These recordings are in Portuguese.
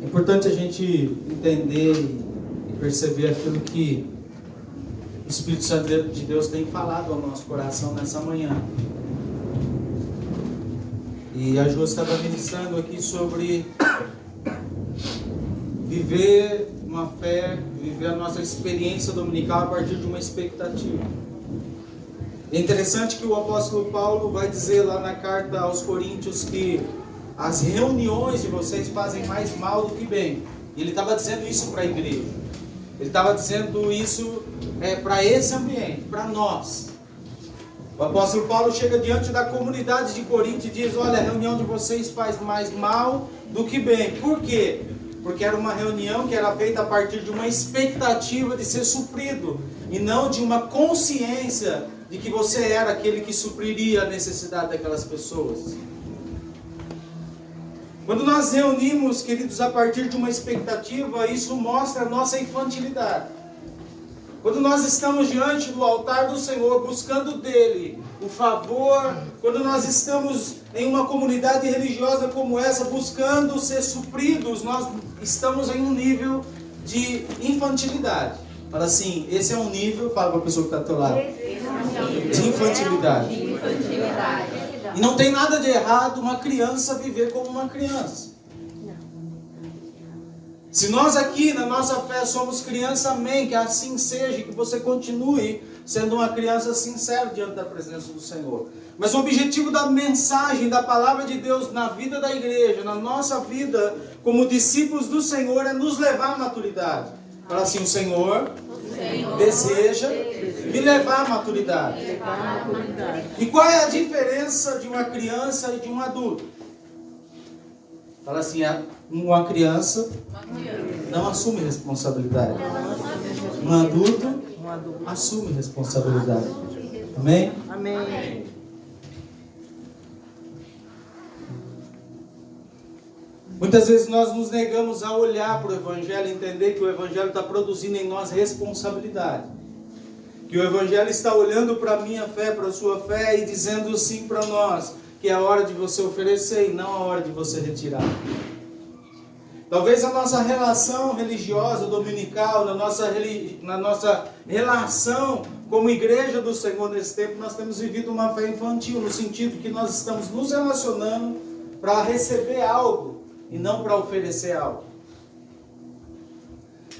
É importante a gente entender e perceber aquilo que o Espírito Santo de Deus tem falado ao nosso coração nessa manhã. E a Ju estava ministrando aqui sobre viver uma fé, viver a nossa experiência dominical a partir de uma expectativa. É interessante que o apóstolo Paulo vai dizer lá na carta aos Coríntios que as reuniões de vocês fazem mais mal do que bem. E ele estava dizendo isso para a igreja. Ele estava dizendo isso para esse ambiente, para nós. O apóstolo Paulo chega diante da comunidade de Corinto e diz: olha, a reunião de vocês faz mais mal do que bem. Por quê? Porque era uma reunião que era feita a partir de uma expectativa de ser suprido, e não de uma consciência de que você era aquele que supriria a necessidade daquelas pessoas. Quando nós reunimos, queridos, a partir de uma expectativa, isso mostra a nossa infantilidade. Quando nós estamos diante do altar do Senhor, buscando dele o favor, quando nós estamos em uma comunidade religiosa como essa, buscando ser supridos, nós estamos em um nível de infantilidade. Fala assim, esse é um nível, fala para a pessoa que está ao teu lado, de infantilidade. E não tem nada de errado uma criança viver como uma criança. Se nós aqui na nossa fé somos criança, amém, que assim seja, que você continue sendo uma criança sincera diante da presença do Senhor. Mas o objetivo da mensagem, da palavra de Deus na vida da igreja, na nossa vida como discípulos do Senhor, é nos levar à maturidade. Fala assim, o Senhor deseja me levar à maturidade. E qual é a diferença de uma criança e de um adulto? Fala assim, uma criança não assume responsabilidade. Um adulto assume responsabilidade. Amém? Amém. Muitas vezes nós nos negamos a olhar para o Evangelho e entender que o Evangelho está produzindo em nós responsabilidade. Que o Evangelho está olhando para a minha fé, para a sua fé e dizendo sim para nós, que é a hora de você oferecer e não a hora de você retirar. Talvez a nossa relação religiosa, dominical, na nossa relação como igreja do Senhor nesse tempo, nós temos vivido uma fé infantil, no sentido que nós estamos nos relacionando para receber algo e não para oferecer algo.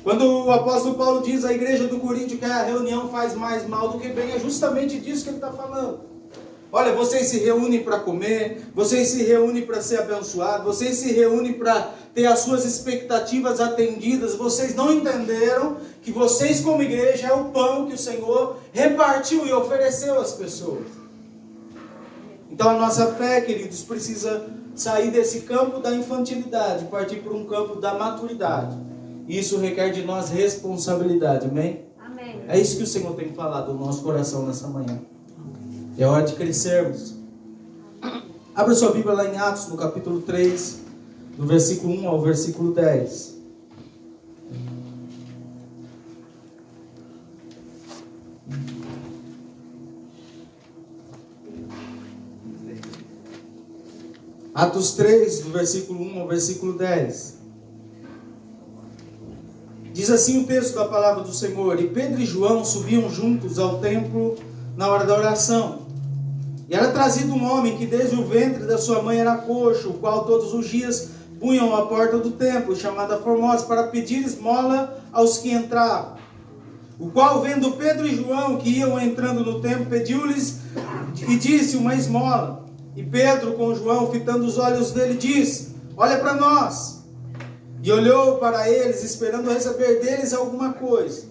Quando o apóstolo Paulo diz à igreja do Corinto que a reunião faz mais mal do que bem, é justamente disso que ele está falando. Olha, vocês se reúnem para comer, vocês se reúnem para ser abençoados, vocês se reúnem para ter as suas expectativas atendidas, vocês não entenderam que vocês como igreja é o pão que o Senhor repartiu e ofereceu às pessoas. Então a nossa fé, queridos, precisa sair desse campo da infantilidade, partir para um campo da maturidade. Isso requer de nós responsabilidade, amém? Amém. É isso que o Senhor tem falado no nosso coração nessa manhã. É hora de crescermos. Abra sua Bíblia lá em Atos, no capítulo 3, do versículo 1 ao versículo 10. Atos 3, do versículo 1 ao versículo 10. Diz assim o texto da palavra do Senhor: E Pedro e João subiam juntos ao templo na hora da oração. E era trazido um homem que desde o ventre da sua mãe era coxo, o qual todos os dias punham à porta do templo, chamada Formosa, para pedir esmola aos que entravam. O qual, vendo Pedro e João que iam entrando no templo, pediu-lhes e disse uma esmola. E Pedro, com João, fitando os olhos dele, disse: Olha para nós. E olhou para eles, esperando receber deles alguma coisa.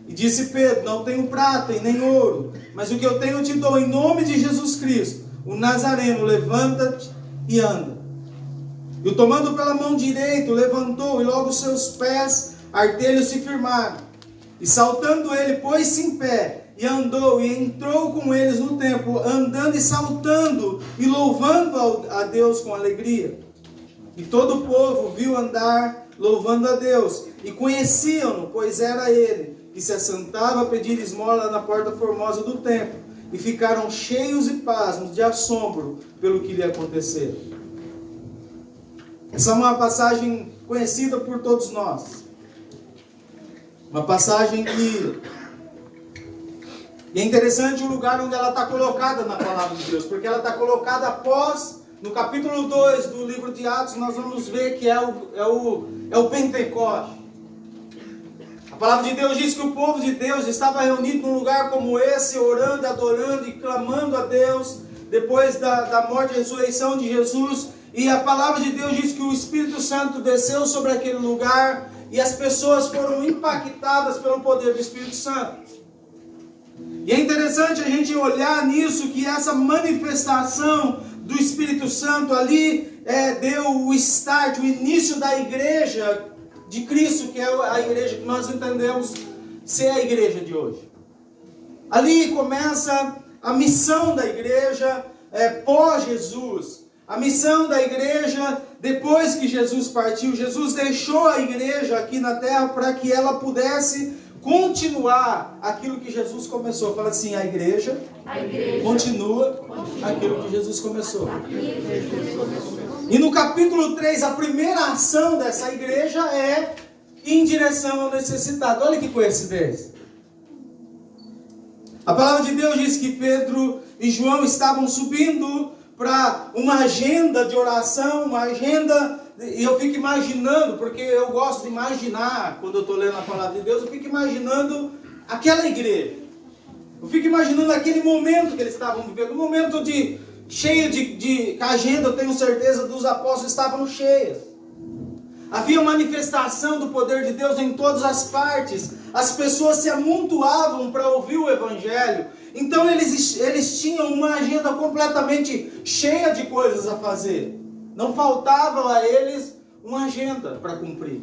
E disse Pedro: Não tenho prata e nem ouro, mas o que eu tenho eu te dou. Em nome de Jesus Cristo, o Nazareno, levanta-te e anda. E o tomando pela mão direita, levantou, e logo seus pés artelhos se firmaram. E saltando ele, pôs-se em pé, e andou, e entrou com eles no templo, andando e saltando, e louvando a Deus com alegria. E todo o povo viu andar, louvando a Deus, e conheciam-no, pois era ele, que se assentava a pedir esmola na porta formosa do templo, e ficaram cheios e pasmos de assombro pelo que lhe aconteceu. Essa é uma passagem conhecida por todos nós. Uma passagem que é interessante o lugar onde ela está colocada na palavra de Deus, porque ela está colocada após, no capítulo 2 do livro de Atos, nós vamos ver que é o Pentecoste. A palavra de Deus diz que o povo de Deus estava reunido num lugar como esse, orando, adorando e clamando a Deus, depois da morte e ressurreição de Jesus. E a palavra de Deus diz que o Espírito Santo desceu sobre aquele lugar e as pessoas foram impactadas pelo poder do Espírito Santo. E é interessante a gente olhar nisso, que essa manifestação do Espírito Santo ali deu o start, o início da igreja de Cristo, que é a igreja que nós entendemos ser a igreja de hoje. Ali começa a missão da igreja pós-Jesus. A missão da igreja depois que Jesus partiu. Jesus deixou a igreja aqui na terra para que ela pudesse continuar aquilo que Jesus começou. Fala assim, a igreja continua aquilo que Jesus começou. E no capítulo 3, a primeira ação dessa igreja é em direção ao necessitado. Olha que coincidência. A palavra de Deus diz que Pedro e João estavam subindo para uma agenda de oração, uma agenda, e eu fico imaginando, porque eu gosto de imaginar, quando eu estou lendo a palavra de Deus, eu fico imaginando aquela igreja. Eu fico imaginando aquele momento que eles estavam vivendo, um momento cheio de a agenda, eu tenho certeza, dos apóstolos estavam cheias. Havia manifestação do poder de Deus em todas as partes. As pessoas se amontoavam para ouvir o Evangelho. Então eles tinham uma agenda completamente cheia de coisas a fazer. Não faltava a eles uma agenda para cumprir.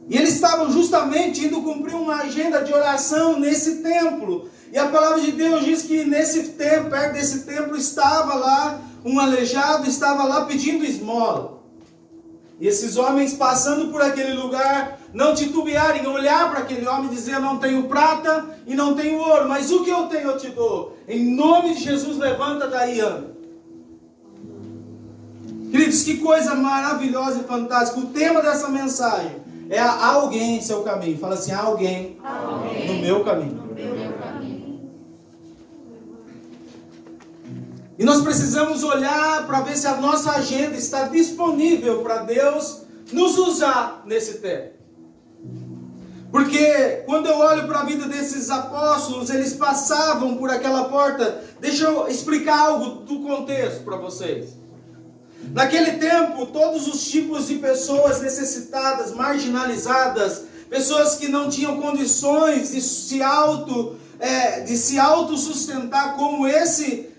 E eles estavam justamente indo cumprir uma agenda de oração nesse templo. E a palavra de Deus diz que nesse templo, perto desse templo, estava lá um aleijado, estava lá pedindo esmola. E esses homens passando por aquele lugar, não titubearam em olhar para aquele homem e dizer, não tenho prata e não tenho ouro, mas o que eu tenho eu te dou. Em nome de Jesus, levanta daí e anda. Queridos, que coisa maravilhosa e fantástica. O tema dessa mensagem é alguém em seu caminho. Fala assim, alguém no meu caminho. E nós precisamos olhar para ver se a nossa agenda está disponível para Deus nos usar nesse tempo. Porque quando eu olho para a vida desses apóstolos, eles passavam por aquela porta. Deixa eu explicar algo do contexto para vocês. Naquele tempo, todos os tipos de pessoas necessitadas, marginalizadas, pessoas que não tinham condições de se autossustentar, como esse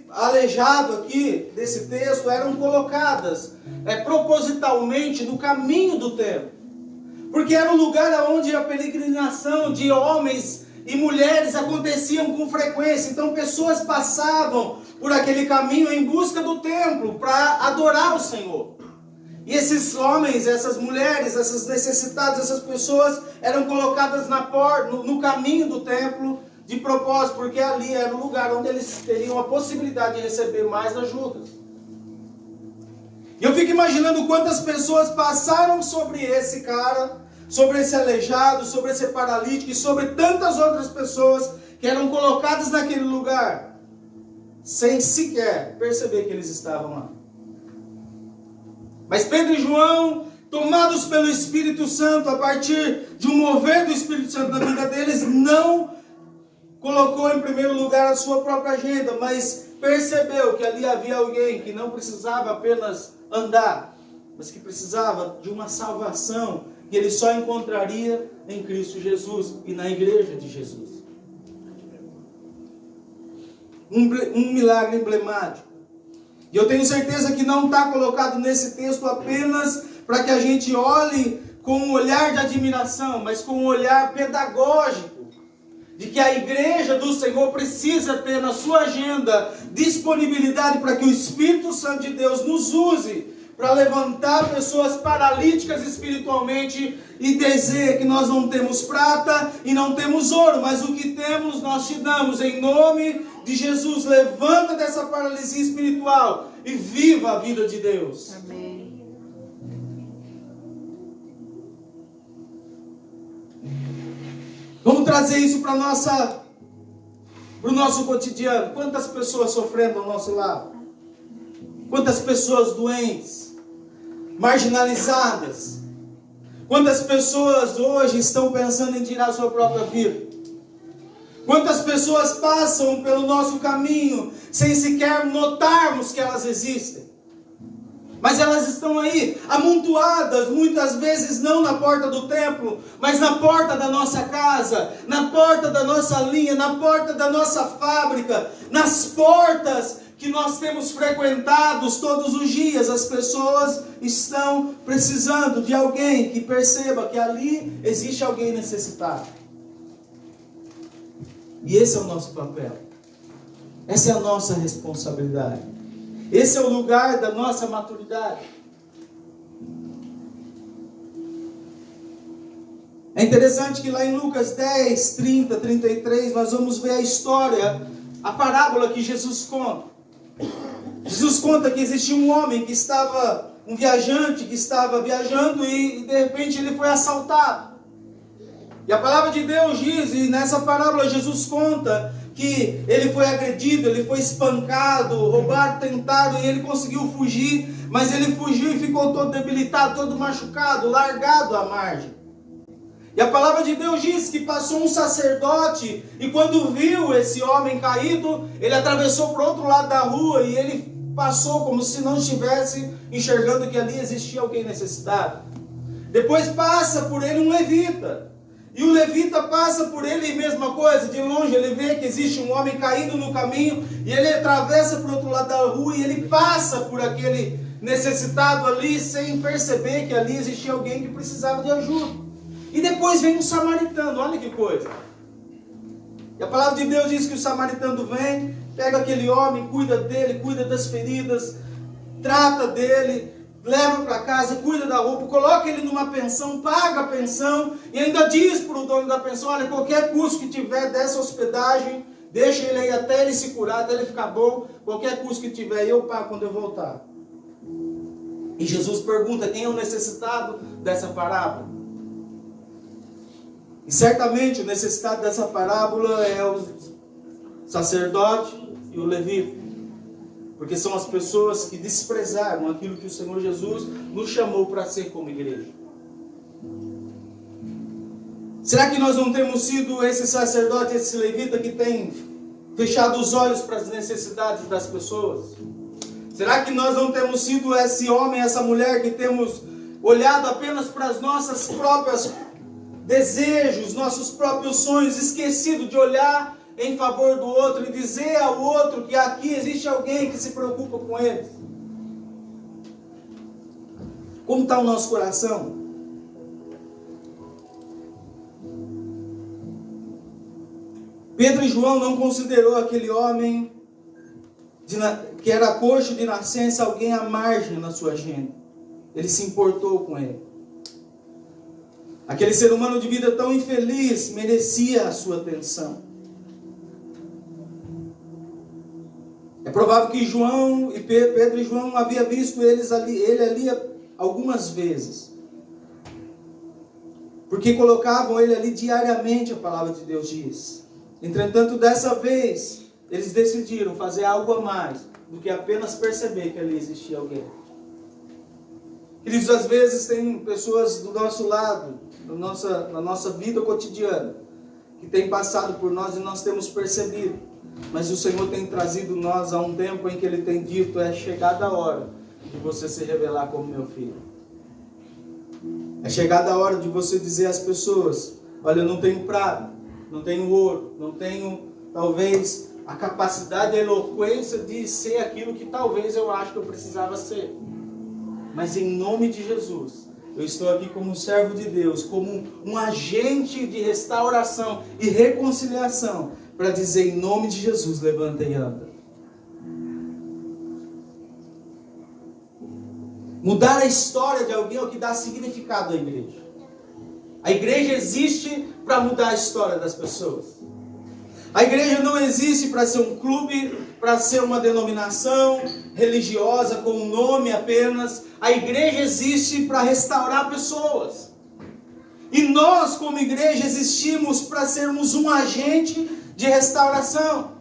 aleijado aqui desse texto, eram colocadas propositalmente no caminho do templo. Porque era um lugar onde a peregrinação de homens e mulheres aconteciam com frequência. Então pessoas passavam por aquele caminho em busca do templo para adorar o Senhor. E esses homens, essas mulheres, essas necessitadas, essas pessoas eram colocadas na porta, no caminho do templo de propósito, porque ali era o lugar onde eles teriam a possibilidade de receber mais ajudas. E eu fico imaginando quantas pessoas passaram sobre esse cara, sobre esse aleijado, sobre esse paralítico e sobre tantas outras pessoas que eram colocadas naquele lugar, sem sequer perceber que eles estavam lá. Mas Pedro e João, tomados pelo Espírito Santo, a partir de um mover do Espírito Santo na vida deles, não colocou em primeiro lugar a sua própria agenda, mas percebeu que ali havia alguém que não precisava apenas andar, mas que precisava de uma salvação que ele só encontraria em Cristo Jesus e na igreja de Jesus. Um milagre emblemático. E eu tenho certeza que não está colocado nesse texto apenas para que a gente olhe com um olhar de admiração, mas com um olhar pedagógico, de que a igreja do Senhor precisa ter na sua agenda disponibilidade para que o Espírito Santo de Deus nos use para levantar pessoas paralíticas espiritualmente e dizer que nós não temos prata e não temos ouro, mas o que temos nós te damos em nome de Jesus. Levanta dessa paralisia espiritual e viva a vida de Deus. Amém. trazer isso para o nosso cotidiano. Quantas pessoas sofrendo ao nosso lado? Quantas pessoas doentes, marginalizadas? Quantas pessoas hoje estão pensando em tirar a sua própria vida? Quantas pessoas passam pelo nosso caminho sem sequer notarmos que elas existem? Mas elas estão aí, amontoadas, muitas vezes não na porta do templo, mas na porta da nossa casa, na porta da nossa linha, na porta da nossa fábrica, nas portas que nós temos frequentados todos os dias. As pessoas estão precisando de alguém que perceba que ali existe alguém necessitado. E esse é o nosso papel. Essa é a nossa responsabilidade. Esse é o lugar da nossa maturidade. É interessante que lá em Lucas 10, 30, 33, nós vamos ver a história, a parábola que Jesus conta. Jesus conta que existia um viajante que estava viajando e de repente ele foi assaltado. E a palavra de Deus diz, e nessa parábola Jesus conta que ele foi agredido, ele foi espancado, roubado, tentado, e ele conseguiu fugir, mas ele fugiu e ficou todo debilitado, todo machucado, largado à margem. E a palavra de Deus diz que passou um sacerdote, e quando viu esse homem caído, ele atravessou para o outro lado da rua, e ele passou como se não estivesse enxergando que ali existia alguém necessitado. Depois passa por ele um levita, e o levita passa por ele, mesma coisa, de longe ele vê que existe um homem caído no caminho, e ele atravessa para o outro lado da rua, e ele passa por aquele necessitado ali, sem perceber que ali existia alguém que precisava de ajuda. E depois vem um samaritano, olha que coisa. E a palavra de Deus diz que o samaritano vem, pega aquele homem, cuida dele, cuida das feridas, trata dele, leva para casa, cuida da roupa, coloca ele numa pensão, paga a pensão, e ainda diz para o dono da pensão, olha, qualquer custo que tiver dessa hospedagem, deixa ele aí até ele se curar, até ele ficar bom, qualquer custo que tiver, eu pago quando eu voltar. E Jesus pergunta, quem é o necessitado dessa parábola? E certamente o necessitado dessa parábola é o sacerdote e o levita. Porque são as pessoas que desprezaram aquilo que o Senhor Jesus nos chamou para ser como igreja. Será que nós não temos sido esse sacerdote, esse levita que tem fechado os olhos para as necessidades das pessoas? Será que nós não temos sido esse homem, essa mulher que temos olhado apenas para as nossas próprias desejos, nossos próprios sonhos, esquecido de olhar em favor do outro e dizer ao outro que aqui existe alguém que se preocupa com eles? Como está o nosso coração? Pedro e João não considerou aquele homem que era coxo de nascença alguém à margem na sua agenda. Ele se importou com ele. Aquele ser humano de vida tão infeliz merecia a sua atenção. É provável que Pedro e João haviam visto ele ali algumas vezes. Porque colocavam ele ali diariamente, a palavra de Deus diz. Entretanto, dessa vez, eles decidiram fazer algo a mais do que apenas perceber que ali existia alguém. Queridos, às vezes tem pessoas do nosso lado, na nossa vida cotidiana, que tem passado por nós e nós temos percebido. Mas o Senhor tem trazido nós a um tempo em que Ele tem dito, é chegada a hora de você se revelar como meu filho. É chegada a hora de você dizer às pessoas, olha, eu não tenho prata, não tenho ouro, não tenho, talvez, a capacidade, a eloquência de ser aquilo que talvez eu acho que eu precisava ser. Mas em nome de Jesus, eu estou aqui como um servo de Deus, como um agente de restauração e reconciliação, para dizer em nome de Jesus, levanta e anda. Mudar a história de alguém é o que dá significado à igreja. A igreja existe para mudar a história das pessoas. A igreja não existe para ser um clube, para ser uma denominação religiosa com um nome apenas. A igreja existe para restaurar pessoas. E nós, como igreja, existimos para sermos um agente de restauração.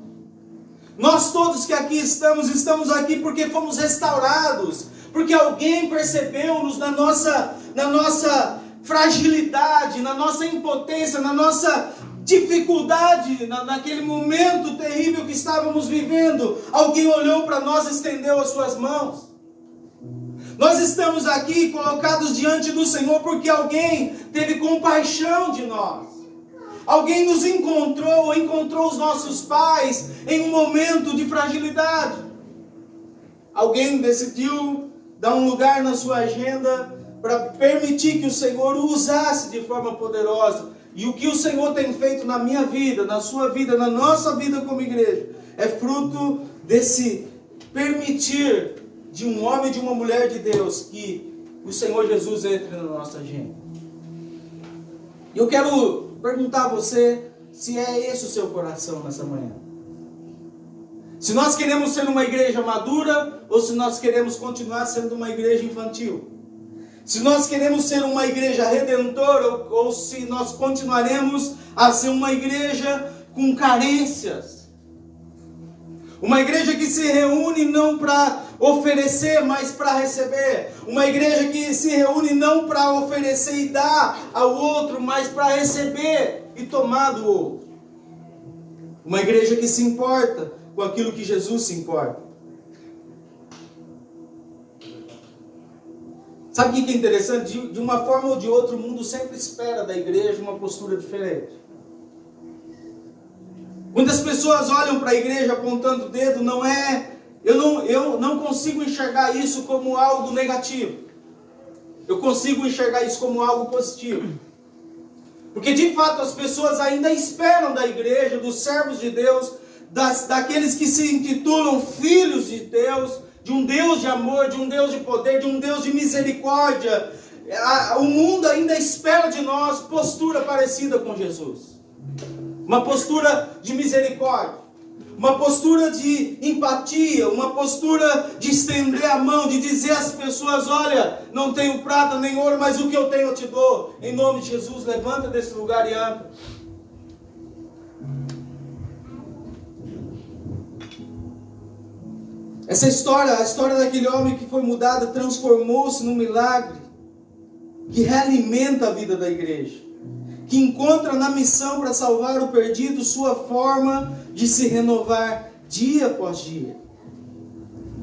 Nós todos que aqui estamos aqui porque fomos restaurados, porque alguém percebeu-nos na nossa fragilidade, na nossa impotência, na nossa dificuldade, naquele momento terrível que estávamos vivendo. Alguém olhou para nós e estendeu as suas mãos. Nós estamos aqui colocados diante do Senhor porque alguém teve compaixão de nós. Alguém nos encontrou os nossos pais em um momento de fragilidade. Alguém decidiu dar um lugar na sua agenda para permitir que o Senhor o usasse de forma poderosa. E o que o Senhor tem feito na minha vida, na sua vida, na nossa vida como igreja, é fruto desse permitir de um homem e de uma mulher de Deus que o Senhor Jesus entre na nossa agenda. E eu quero perguntar a você se é esse o seu coração nessa manhã. Se nós queremos ser uma igreja madura ou se nós queremos continuar sendo uma igreja infantil. Se nós queremos ser uma igreja redentora ou se nós continuaremos a ser uma igreja com carências. Uma igreja que se reúne não para oferecer, mas para receber. Uma igreja que se reúne não para oferecer e dar ao outro, mas para receber e tomar do outro. Uma igreja que se importa com aquilo que Jesus se importa. Sabe o que é interessante? De uma forma ou de outra, o mundo sempre espera da igreja uma postura diferente. Quando as pessoas olham para a igreja apontando o dedo, eu não consigo enxergar isso como algo negativo. Eu consigo enxergar isso como algo positivo. Porque de fato as pessoas ainda esperam da igreja, dos servos de Deus, daqueles que se intitulam filhos de Deus, de um Deus de amor, de um Deus de poder, de um Deus de misericórdia. O mundo ainda espera de nós postura parecida com Jesus. Uma postura de misericórdia, uma postura de empatia, uma postura de estender a mão, de dizer às pessoas: olha, não tenho prata nem ouro, mas o que eu tenho eu te dou. Em nome de Jesus, levanta desse lugar e anda. Essa história, a história daquele homem que foi mudado, transformou-se num milagre que realimenta a vida da igreja, que encontra na missão para salvar o perdido sua forma de se renovar dia após dia.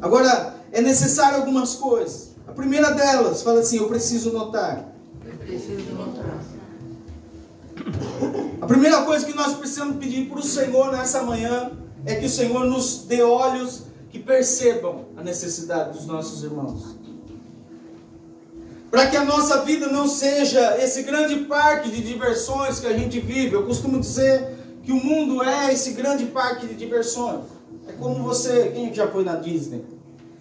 Agora, é necessário algumas coisas. A primeira delas, fala assim: eu preciso notar. A primeira coisa que nós precisamos pedir para o Senhor nessa manhã é que o Senhor nos dê olhos que percebam a necessidade dos nossos irmãos. Para que a nossa vida não seja esse grande parque de diversões que a gente vive. Eu costumo dizer que o mundo é esse grande parque de diversões. É como você, quem já foi na Disney?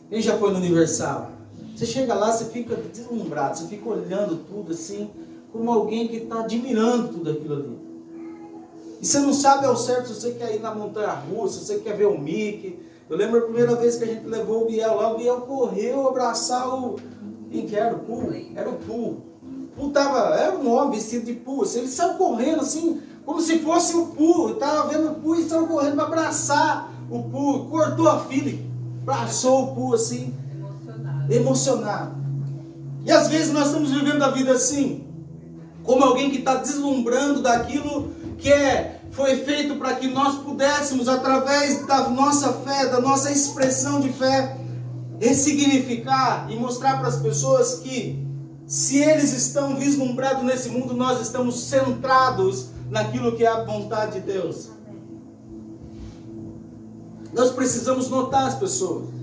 Quem já foi no Universal? Você chega lá, você fica deslumbrado, você fica olhando tudo assim, como alguém que está admirando tudo aquilo ali. E você não sabe ao certo se você quer ir na montanha-russa, se você quer ver o Mickey. Eu lembro a primeira vez que a gente levou o Biel lá, o Biel correu abraçar o... Quem que era? O Pooh? Era o Pooh. O Pooh era um homem vestido de Pooh. Ele saiu correndo assim, como se fosse o Pooh. Estava vendo o Pooh e saiu correndo para abraçar o Pooh. Cortou a fila, abraçou o Pooh assim, emocionado. E às vezes nós estamos vivendo a vida assim, como alguém que está deslumbrando daquilo que foi feito para que nós pudéssemos, através da nossa fé, da nossa expressão de fé, ressignificar e mostrar para as pessoas que, se eles estão vislumbrados nesse mundo, nós estamos centrados naquilo que é a vontade de Deus. Nós precisamos notar as pessoas.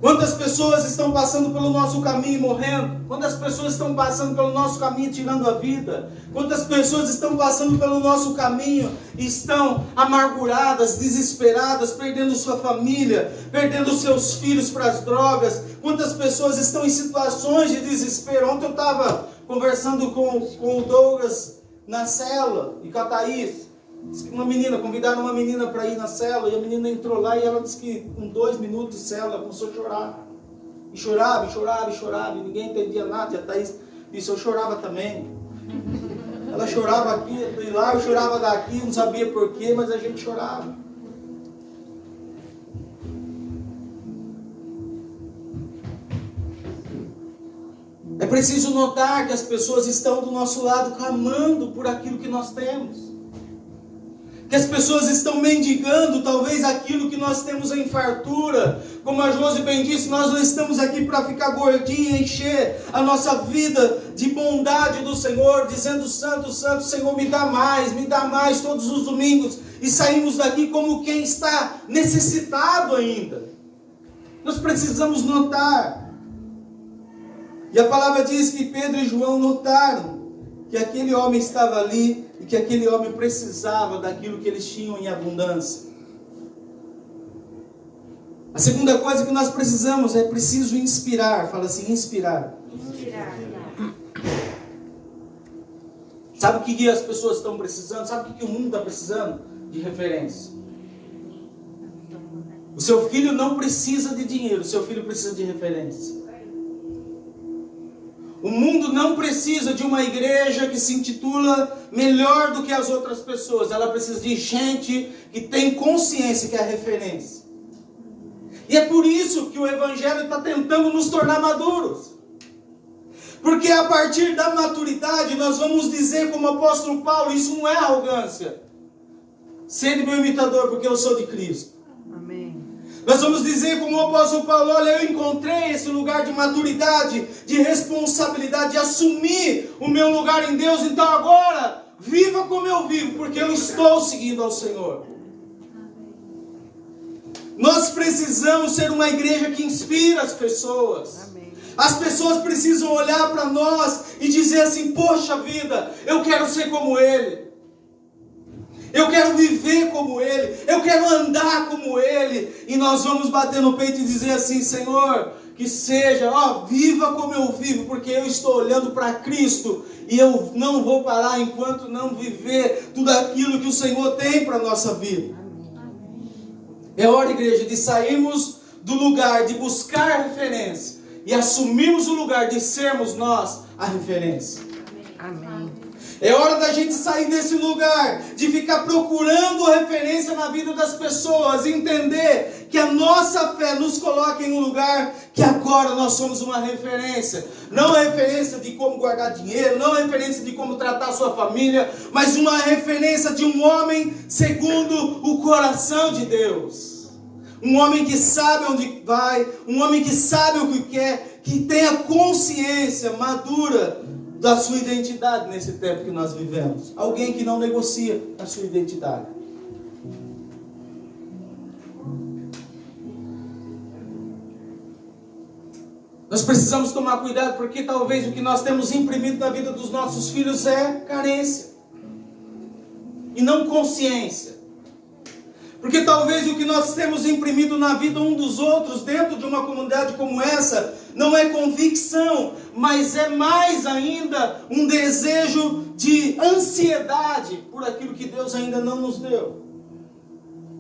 Quantas pessoas estão passando pelo nosso caminho morrendo? Quantas pessoas estão passando pelo nosso caminho tirando a vida? Quantas pessoas estão passando pelo nosso caminho e estão amarguradas, desesperadas, perdendo sua família, perdendo seus filhos para as drogas? Quantas pessoas estão em situações de desespero? Ontem eu estava conversando com o Douglas na célula e com a Thaís. Convidaram uma menina para ir na célula, e a menina entrou lá e ela disse que com 2 minutos de célula ela começou a chorar. E chorava, e ninguém entendia nada. E a Thaís Isso eu chorava também. Ela chorava aqui, e lá, eu chorava daqui, não sabia porquê, mas a gente chorava. É preciso notar que as pessoas estão do nosso lado clamando por aquilo que nós temos. Que as pessoas estão mendigando talvez aquilo que nós temos em fartura. Como a Josi bem disse, nós não estamos aqui para ficar gordinho, encher a nossa vida de bondade do Senhor, dizendo: santo, santo, Senhor, me dá mais todos os domingos. E saímos daqui como quem está necessitado ainda. Nós precisamos notar. E a palavra diz que Pedro e João notaram que aquele homem estava ali e que aquele homem precisava daquilo que eles tinham em abundância. A segunda coisa que nós precisamos é preciso inspirar. Fala assim, inspirar. Inspirar. Sabe o que as pessoas estão precisando? Sabe o que o mundo está precisando? De referência. O seu filho não precisa de dinheiro, o seu filho precisa de referência. O mundo não precisa de uma igreja que se intitula melhor do que as outras pessoas. Ela precisa de gente que tem consciência, que é a referência. E é por isso que o Evangelho está tentando nos tornar maduros. Porque a partir da maturidade nós vamos dizer, como o apóstolo Paulo, isso não é arrogância. Sede meu imitador, porque eu sou de Cristo. Amém. Nós vamos dizer como o apóstolo Paulo: olha, eu encontrei esse lugar de maturidade, de responsabilidade, de assumir o meu lugar em Deus. Então agora, viva como eu vivo, porque eu estou seguindo ao Senhor. Nós precisamos ser uma igreja que inspira as pessoas. Amém. As pessoas precisam olhar para nós e dizer assim: poxa vida, eu quero ser como ele. Eu quero viver como ele, eu quero andar como ele. E nós vamos bater no peito e dizer assim: Senhor, que seja, viva como eu vivo, porque eu estou olhando para Cristo. E eu não vou parar enquanto não viver tudo aquilo que o Senhor tem para a nossa vida. É hora, igreja, de sairmos do lugar de buscar referência e assumirmos o lugar de sermos nós a referência. Amém. É hora da gente sair desse lugar, de ficar procurando referência na vida das pessoas, e entender que a nossa fé nos coloca em um lugar que agora nós somos uma referência. Não é referência de como guardar dinheiro, não é referência de como tratar a sua família, mas uma referência de um homem segundo o coração de Deus. Um homem que sabe onde vai, um homem que sabe o que quer, que tenha consciência madura da sua identidade nesse tempo que nós vivemos. Alguém que não negocia a sua identidade. Nós precisamos tomar cuidado, porque talvez o que nós temos imprimido na vida dos nossos filhos é carência e não consciência. Porque talvez o que nós temos imprimido na vida um dos outros, dentro de uma comunidade como essa, não é convicção, mas é mais ainda um desejo de ansiedade por aquilo que Deus ainda não nos deu.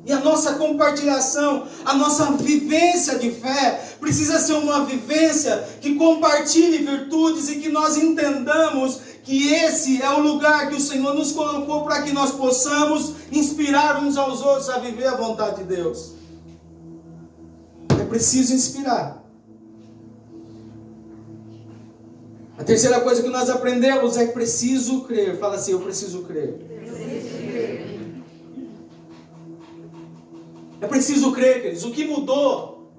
E a nossa compartilhação, a nossa vivência de fé, precisa ser uma vivência que compartilhe virtudes e que nós entendamos que esse é o lugar que o Senhor nos colocou para que nós possamos inspirar uns aos outros a viver a vontade de Deus. É preciso inspirar. A terceira coisa que nós aprendemos é preciso crer. Fala assim: eu preciso crer. É preciso crer, queridos. O que mudou?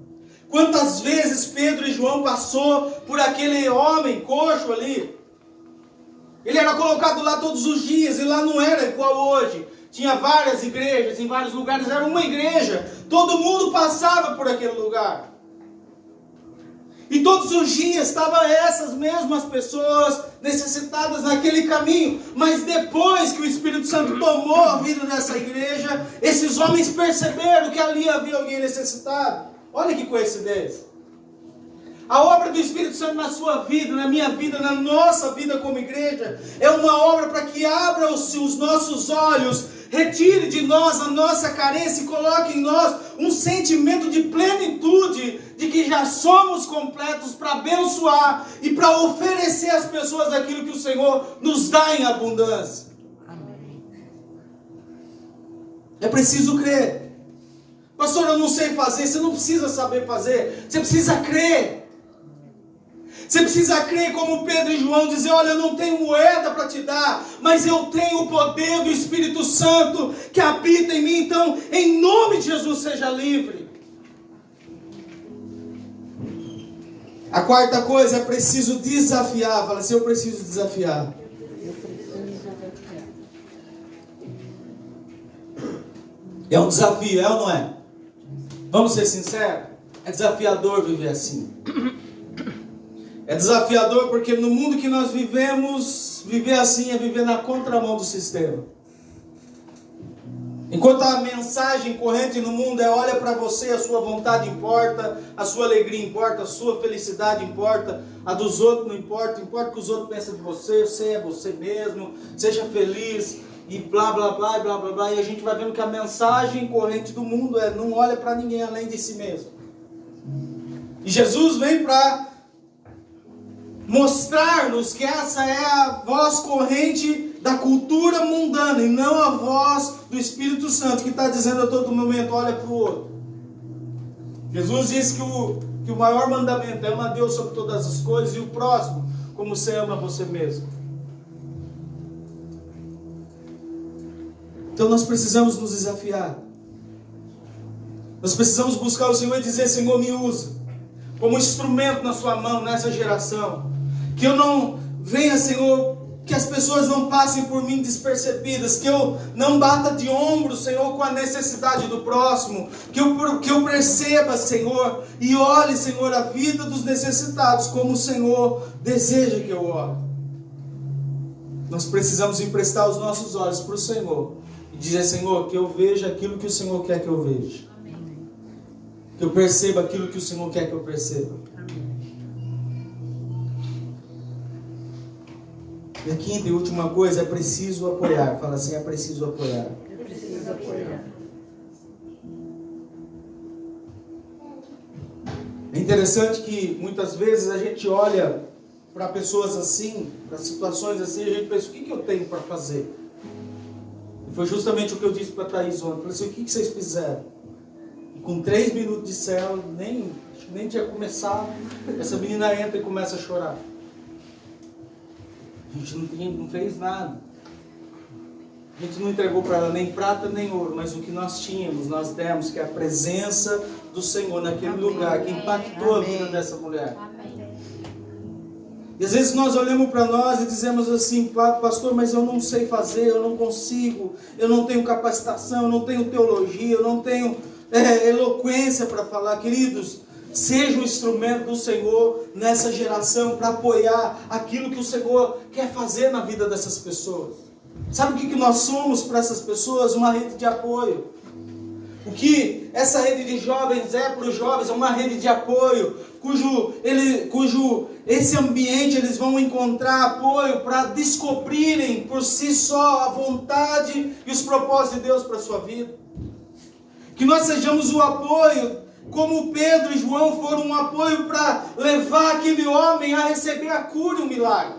Quantas vezes Pedro e João passou por aquele homem coxo ali? Ele era colocado lá todos os dias, e lá não era igual hoje. Tinha várias igrejas, em vários lugares era uma igreja. Todo mundo passava por aquele lugar. E todos os dias estavam essas mesmas pessoas necessitadas naquele caminho. Mas depois que o Espírito Santo tomou a vida dessa igreja, esses homens perceberam que ali havia alguém necessitado. Olha que coincidência. A obra do Espírito Santo na sua vida, na minha vida, na nossa vida como igreja, é uma obra para que abra os nossos olhos retire de nós a nossa carência e coloque em nós um sentimento de plenitude, de que já somos completos para abençoar e para oferecer às pessoas aquilo que o Senhor nos dá em abundância. Amém. É preciso crer. Pastor, eu não sei fazer. Você não precisa saber fazer, você precisa crer. Você precisa crer como Pedro e João, dizer, olha, eu não tenho moeda para te dar, mas eu tenho o poder do Espírito Santo que habita em mim, então, em nome de Jesus, seja livre. A quarta coisa, é preciso desafiar. Fala assim, eu preciso desafiar. É um desafio, é ou não é? Vamos ser sinceros? É desafiador viver assim. É desafiador porque no mundo que nós vivemos, viver assim é viver na contramão do sistema. Enquanto a mensagem corrente no mundo é olha para você, a sua vontade importa, a sua alegria importa, a sua felicidade importa, a dos outros não importa, importa o que os outros pensam de você, você é você mesmo, seja feliz e blá blá blá blá blá blá. E a gente vai vendo que a mensagem corrente do mundo é não olha para ninguém além de si mesmo. E Jesus vem para mostrar-nos que essa é a voz corrente da cultura mundana e não a voz do Espírito Santo que está dizendo a todo momento, olha para o outro. Jesus disse que o maior mandamento é amar a Deus sobre todas as coisas e o próximo como você ama você mesmo. Então nós precisamos nos desafiar. Nós precisamos buscar o Senhor e dizer, Senhor, me usa como instrumento na sua mão nessa geração. Que eu não venha, Senhor, que as pessoas não passem por mim despercebidas, que eu não bata de ombro, Senhor, com a necessidade do próximo, que eu perceba, Senhor, e olhe, Senhor, a vida dos necessitados, como o Senhor deseja que eu olhe. Nós precisamos emprestar os nossos olhos para o Senhor, e dizer, Senhor, que eu veja aquilo que o Senhor quer que eu veja, que eu perceba aquilo que o Senhor quer que eu perceba. E a quinta e última coisa, é preciso apoiar. Fala assim, é preciso apoiar. É preciso apoiar. É interessante que muitas vezes a gente olha para pessoas assim, para situações assim, e a gente pensa, o que eu tenho para fazer? E foi justamente o que eu disse para a Thaís ontem. Eu falei assim, o que vocês fizeram? E com 3 minutos de célula, nem tinha começado, essa menina entra e começa a chorar. A gente não fez nada. A gente não entregou para ela nem prata nem ouro, mas o que nós tínhamos, nós demos, que é a presença do Senhor naquele lugar, que impactou a vida dessa mulher. E às vezes nós olhamos para nós e dizemos assim, pastor, mas eu não sei fazer, eu não consigo, eu não tenho capacitação, eu não tenho teologia, eu não tenho eloquência para falar. Queridos, seja um instrumento do Senhor nessa geração para apoiar aquilo que o Senhor quer fazer na vida dessas pessoas. Sabe o que nós somos para essas pessoas? Uma rede de apoio. O que essa rede de jovens é para os jovens é uma rede de apoio, cujo esse ambiente eles vão encontrar apoio para descobrirem por si só a vontade e os propósitos de Deus para a sua vida. Que nós sejamos o apoio, como Pedro e João foram um apoio para levar aquele homem a receber a cura e o milagre.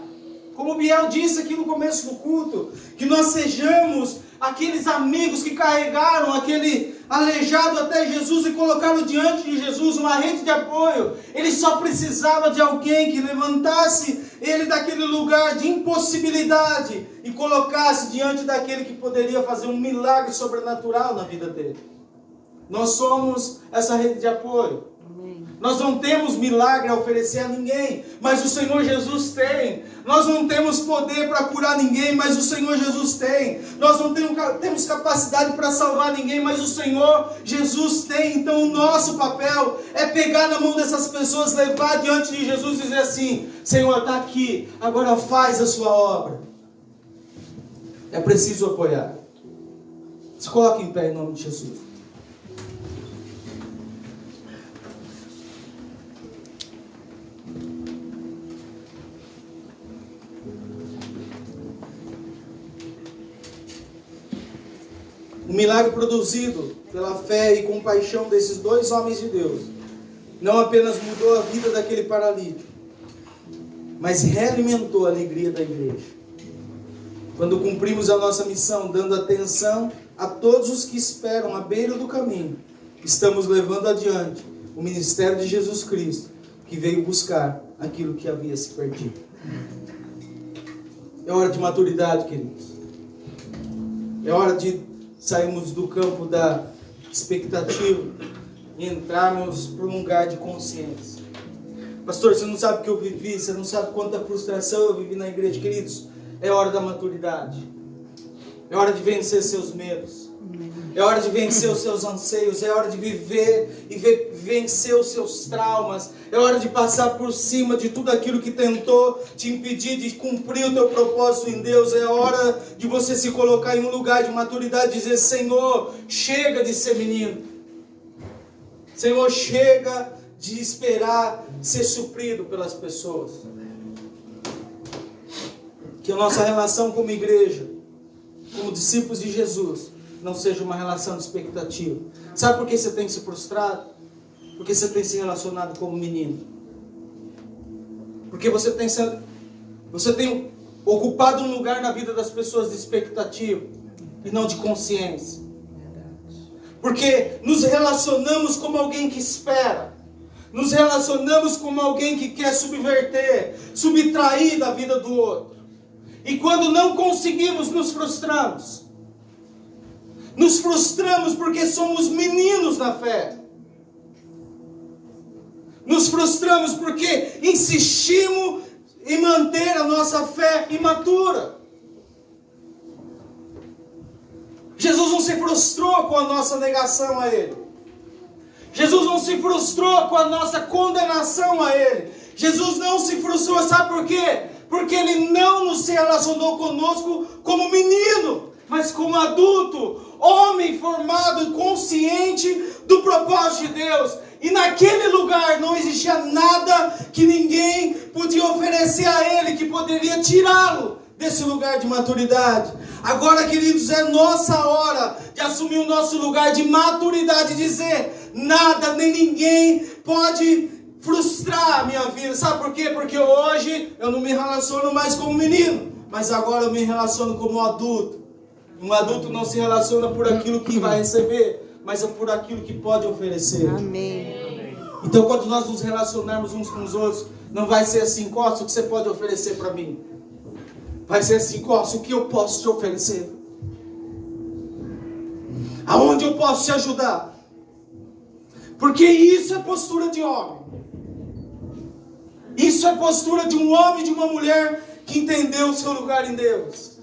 Como o Biel disse aqui no começo do culto, que nós sejamos aqueles amigos que carregaram aquele aleijado até Jesus e colocaram diante de Jesus, uma rede de apoio. Ele só precisava de alguém que levantasse ele daquele lugar de impossibilidade e colocasse diante daquele que poderia fazer um milagre sobrenatural na vida dele. Nós somos essa rede de apoio. Amém. Nós não temos milagre a oferecer a ninguém, mas o Senhor Jesus tem. Nós não temos poder para curar ninguém, mas o Senhor Jesus tem. Nós não temos capacidade para salvar ninguém, mas o Senhor Jesus tem. Então o nosso papel é pegar na mão dessas pessoas, levar diante de Jesus e dizer assim, Senhor, está aqui, agora faz a sua obra. É preciso apoiar. Se coloque em pé em nome de Jesus. O milagre produzido pela fé e compaixão desses dois homens de Deus não apenas mudou a vida daquele paralítico, mas realimentou a alegria da igreja. Quando cumprimos a nossa missão, dando atenção a todos os que esperam à beira do caminho, estamos levando adiante o ministério de Jesus Cristo, que veio buscar aquilo que havia se perdido. É hora de maturidade, queridos. É hora de sairmos do campo da expectativa e entrarmos para um lugar de consciência. Pastor, você não sabe o que eu vivi, você não sabe quanta frustração eu vivi na igreja, queridos. É hora da maturidade. É hora de vencer seus medos. É hora de vencer os seus anseios. É hora de viver e vencer os seus traumas. É hora de passar por cima de tudo aquilo que tentou te impedir de cumprir o teu propósito em Deus. É hora de você se colocar em um lugar de maturidade e dizer: Senhor, chega de ser menino. Senhor, chega de esperar ser suprido pelas pessoas. Que a nossa relação como igreja, como discípulos de Jesus, não seja uma relação de expectativa. Sabe por que você tem se frustrado? Porque você tem se relacionado como menino. Porque você tem ocupado um lugar na vida das pessoas de expectativa e não de consciência. Porque nos relacionamos como alguém que espera. Nos relacionamos como alguém que quer subverter, subtrair da vida do outro. E quando não conseguimos, nos frustramos. Nos frustramos porque somos meninos na fé. Nos frustramos porque insistimos em manter a nossa fé imatura. Jesus não se frustrou com a nossa negação a Ele. Jesus não se frustrou com a nossa condenação a Ele. Jesus não se frustrou, sabe por quê? Porque Ele não se relacionou conosco como menino, mas como adulto, homem formado, consciente do propósito de Deus. E naquele lugar não existia nada que ninguém podia oferecer a Ele que poderia tirá-lo desse lugar de maturidade. Agora, queridos, é nossa hora de assumir o nosso lugar de maturidade e dizer: nada nem ninguém pode frustrar a minha vida. Sabe por quê? Porque hoje eu não me relaciono mais como menino, mas agora eu me relaciono como adulto. Um adulto não se relaciona por aquilo que vai receber, mas é por aquilo que pode oferecer. Amém. Então, quando nós nos relacionarmos uns com os outros, não vai ser assim: Costa, o que você pode oferecer para mim? Vai ser assim: Costa, o que eu posso te oferecer? Aonde eu posso te ajudar? Porque isso é postura de homem. Isso é postura de um homem e de uma mulher que entendeu o seu lugar em Deus.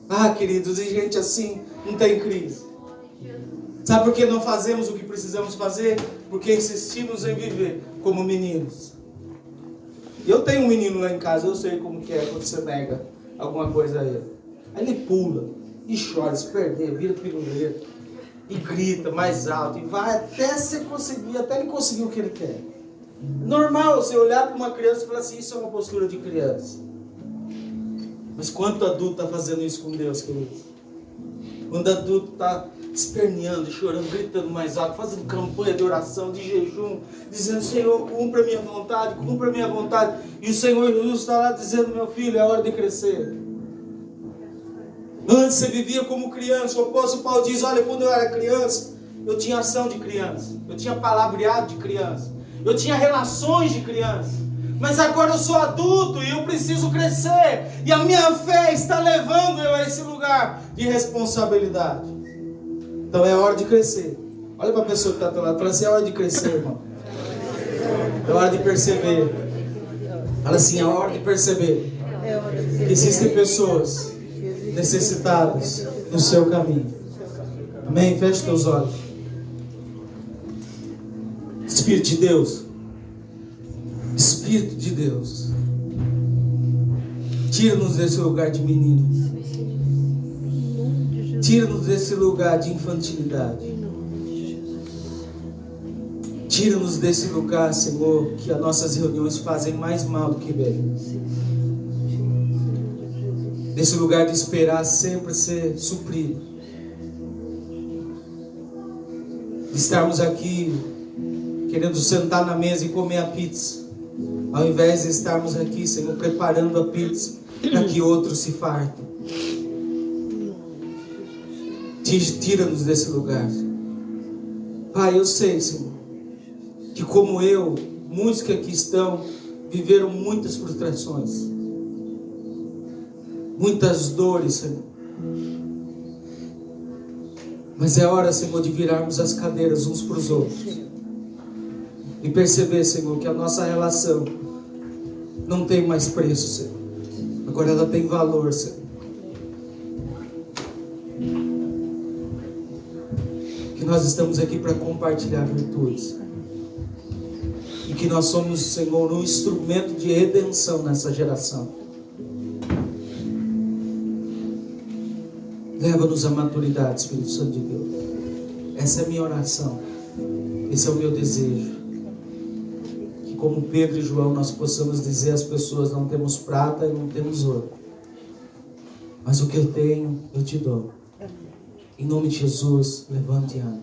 Ah, queridos, e gente assim não tem crise. Sabe por que não fazemos o que precisamos fazer? Porque insistimos em viver como meninos. Eu tenho um menino lá em casa, eu sei como que é quando você nega alguma coisa a ele. Aí ele pula, e chora, se perder, vira piruleta, e grita mais alto, e vai até você conseguir, até ele conseguir o que ele quer. Normal você olhar para uma criança e falar assim: isso é uma postura de criança. Mas quanto adulto está fazendo isso com Deus, queridos? Quando adulto está esperneando, chorando, gritando mais alto, fazendo campanha de oração, de jejum, dizendo: Senhor, cumpra a minha vontade, cumpra a minha vontade. E o Senhor Jesus está lá dizendo: meu filho, é hora de crescer. Antes você vivia como criança. O apóstolo Paulo diz: olha, quando eu era criança, eu tinha ação de criança, eu tinha palavreado de criança, eu tinha relações de criança. Mas agora eu sou adulto e eu preciso crescer. E a minha fé está levando eu a esse lugar de responsabilidade. Então é hora de crescer. Olha para a pessoa que está ao teu lado e fala assim: é hora de crescer, irmão. É hora de perceber. Fala assim: é hora de perceber que existem pessoas necessitadas no seu caminho. Amém? Feche teus olhos. Espírito de Deus, Espírito de Deus, tira-nos desse lugar de meninos, tira-nos desse lugar de infantilidade, tira-nos desse lugar, Senhor, que as nossas reuniões fazem mais mal do que bem, desse lugar de esperar sempre ser suprido, de estarmos aqui querendo sentar na mesa e comer a pizza, ao invés de estarmos aqui, Senhor, preparando a pizza para que outros se fartem. Tira-nos desse lugar. Pai, eu sei, Senhor, que como eu, muitos que aqui estão, viveram muitas frustrações, muitas dores, Senhor. Mas é hora, Senhor, de virarmos as cadeiras uns para os outros e perceber, Senhor, que a nossa relação não tem mais preço, Senhor. Agora ela tem valor, Senhor. Que nós estamos aqui para compartilhar virtudes. E que nós somos, Senhor, um instrumento de redenção nessa geração. Leva-nos à maturidade, Espírito Santo de Deus. Essa é a minha oração. Esse é o meu desejo. Que como Pedro e João nós possamos dizer às pessoas: não temos prata e não temos ouro, mas o que eu tenho eu te dou. Em nome de Jesus, levante e ande.